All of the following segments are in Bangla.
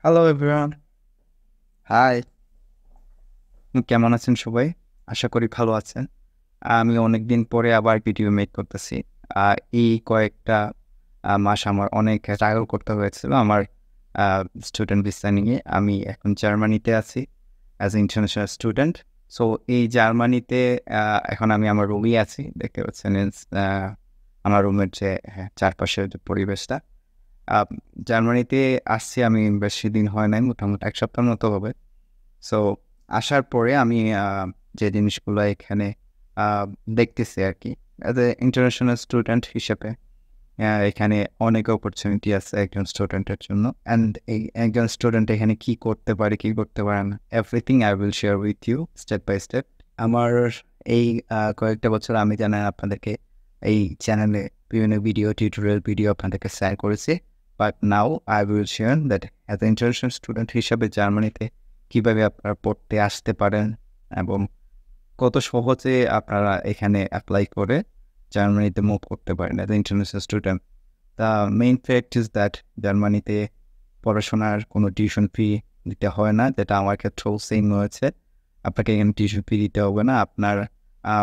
Hello everyone, high. কেমন আছেন সবাই? আশা করি ভালো আছেন। আমি অনেকদিন পরে আবার ভিডিও মেক করতেছি। এই কয়েকটা মাস আমার অনেক স্ট্রাগল করতে হয়েছিল আমার আ স্টুডেন্ট ভিসা নিয়ে। আমি এখন জার্মানিতে আছি as a international student. So এই জার্মানিতে আ এখন আমি আমার রুমেই আছি। দেখতে পাচ্ছেন আমার রুমের যে চারপাশের যে পরিবেশটা। আ জার্মানিতে আসছি আমি বেশি দিন হয় নাই। মোটামুটি ১ সপ্তাহের মতো হবে। সো আসার পরে আমি যে জিনিসগুলো এখানে আ দেখতেছি আরকি। অ্যাজ এ ইন্টারন্যাশনাল স্টুডেন্ট হিসেবে এখানে অনেক অপরচুনিটি আছে একজন স্টুডেন্টের জন্য। অ্যান্ড এই একজন স্টুডেন্ট এখানে কি করতে পারে, কি করতে পারে না, everything I will share with you step by step. আমার এই কয়েকটা বছর আমি জানেন আপনাদেরকে এই চ্যানেলে বিভিন্ন ভিডিও, টিউটোরিয়াল ভিডিও আপনাদেরকে শেয়ার করেছি। But now I will share that as a international student হিসাবে জার্মানিতে কিভাবে আপনারা পড়তে আসতে পারেন এবং কত সহজে আপনারা এখানে এপ্লাই করে জার্মানিতে মুভ করতে পারেন as a international student. The main fact is that জার্মানিতে পড়াশোনার কোনো টিউশন ফি দিতে হয় না, যেটা আমার ক্ষেত্রেও সেম হয়েছে। আপনাকে এখানে টিউশন ফি দিতে হবে না। আপনার আ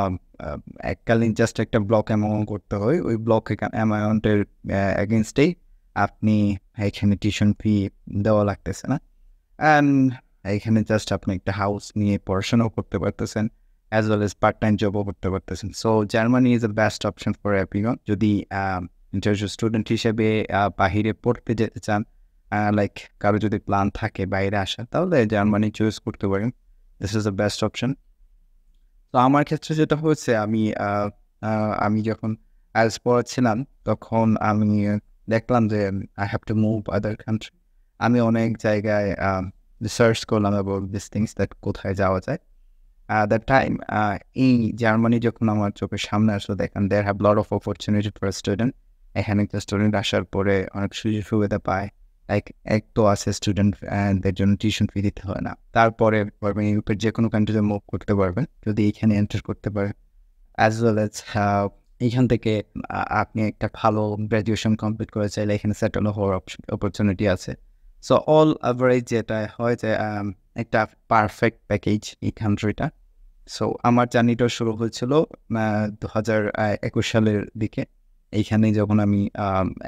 আ এককালীন জাস্ট একটা ব্লক অ্যামাউন্ট করতে হয়। ওই ব্লক অ্যামাউন্টের এগেইনস্টেই আপনি এখানে টিউশন ফি দেওয়া লাগতেছে না। অ্যান্ড এখানে জাস্ট আপনি একটা হাউস নিয়ে পড়াশোনাও করতে পারতেছেন, as well as part time জবও করতে পারতেছেন। So Germany is the best option for everyone. যদি ইন্টারন্যাশনাল স্টুডেন্ট হিসেবে বাহিরে পড়তে যেতে চান, লাইক কারো যদি প্ল্যান থাকে বাইরে আসার, তাহলে জার্মানি চুজ করতে পারেন। This is the best option. তো আমার ক্ষেত্রে যেটা হয়েছে আমি যখন আইএলটিএস পড়াচ্ছিলাম তখন আমি দেখলাম যে I have to move other country. আমি অনেক জায়গায় রিসার্চ করলাম অ্যাবাউট দিস থিংস দ্যাট কোথায় যাওয়া যায়। দ্যাট টাইম এই জার্মানি যখন আমার চোখের সামনে আসলো দেখেন there have lot of opportunity for student. এখানে একটা স্টুডেন্ট আসার পরে অনেক সুযোগ সুবিধা পায়। লাইক এক তো আছে স্টুডেন্ট দের জন্য টিউশন ফি দিতে হয় না। তারপরে পারবেন ইউরোপের যেকোনো কান্ট্রিতে মুভ করতে পারবেন যদি এখানে এন্টার করতে পারেন। অ্যাজ ওয়েল অ্যাজ এইখান থেকে আপনি একটা ভালো গ্র্যাজুয়েশন কমপ্লিট করে চাইলে এখানে সেটেল হওয়ার অপরচুনিটি আছে। সো অল এভারেজ যেটা হয় যে একটা পারফেক্ট প্যাকেজ এই কান্ট্রিটা। সো আমার জার্নিটা শুরু হয়েছিল ২০২১ সালের দিকে। এইখানে যখন আমি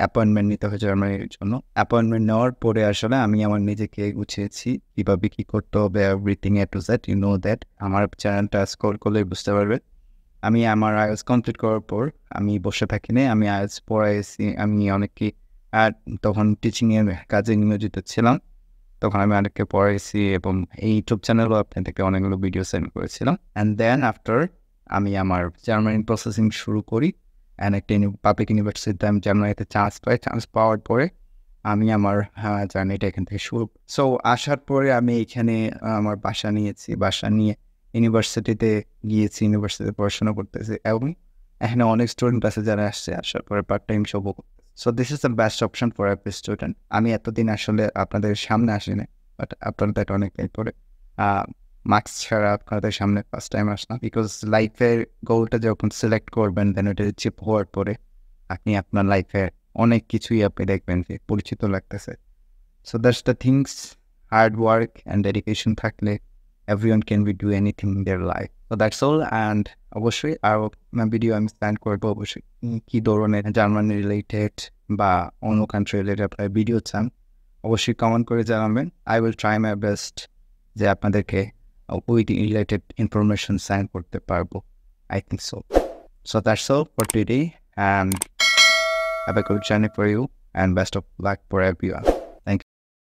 অ্যাপয়েন্টমেন্ট নিতে হয় জার্মানির জন্য। অ্যাপয়েন্টমেন্ট নেওয়ার পরে আসলে আমি আমার নিজেকে গুছিয়েছি। কিভাবে কি করতে হবে everything A to Z you know that. আমার চ্যানেলটা স্ক্রল করলেই বুঝতে পারবেন। আমি আমার আইএলটিএস কমপ্লিট করার পর আমি বসে থাকি নাই। আমি আইএলটিএস পড়াইছি। আমি অনেককে আ তখন টিচিং এর কাজে নিয়োজিত ছিলাম। তখন আমি অনেককে পড়াইছি এবং এই ইউটিউব চ্যানেলেও আপনাদেরকে অনেকগুলো ভিডিও সেন্ড করেছিলাম। অ্যান্ড দেন আফটার আমি আমার জার্মানি প্রসেসিং শুরু করি। অ্যান্ড একটা পাবলিক ইউনিভার্সিটিতে আমি জার্মানিতে চান্স পাই। চান্স পাওয়ার পরে আমি আমার জার্নিটা এখান থেকে শুরু। সো আসার পরে আমি এখানে আমার বাসা নিয়েছি। বাসা নিয়ে ইউনিভার্সিটিতে গিয়েছি। ইউনিভার্সিটিতে পড়াশোনা করতেছি এবং এখানে অনেক স্টুডেন্ট আছে যারা আসছে। আসার পরে পার্ট টাইম জবও করতেছে। So this is the best option for every student. আমি এতদিন আসলে আপনাদের সামনে আসি নাই। বাট আপনাদের অনেকদিন পরে আ মার্কস ছাড়া আপনাদের সামনে ফার্স্ট টাইম আসলাম। বিকজ লাইফের গোলটা যখন সিলেক্ট করবেন দেন ওটা অ্যাচিভ হওয়ার পরে আপনি আপনার লাইফে অনেক কিছুই আপনি দেখবেন যে পরিচিত লাগতেছে। So that's the things, hard work and dedication থাকলে everyone can be do anything in their life. So that's all and অবশ্যই আরও ভিডিও আমি প্ল্যান করবো অবশ্যই। কি ধরনের জার্মানি রিলেটেড বা অন্য কান্ট্রি রিলেটেড আপনারা ভিডিও চান অবশ্যই কমেন্ট করে জানাবেন। I will try my best যে আপনাদেরকে ওই রিলেটেড ইনফরমেশন সেন্ড করতে পারবো। I think so. So that's all for today and have a good journey for you and best of luck for everyone.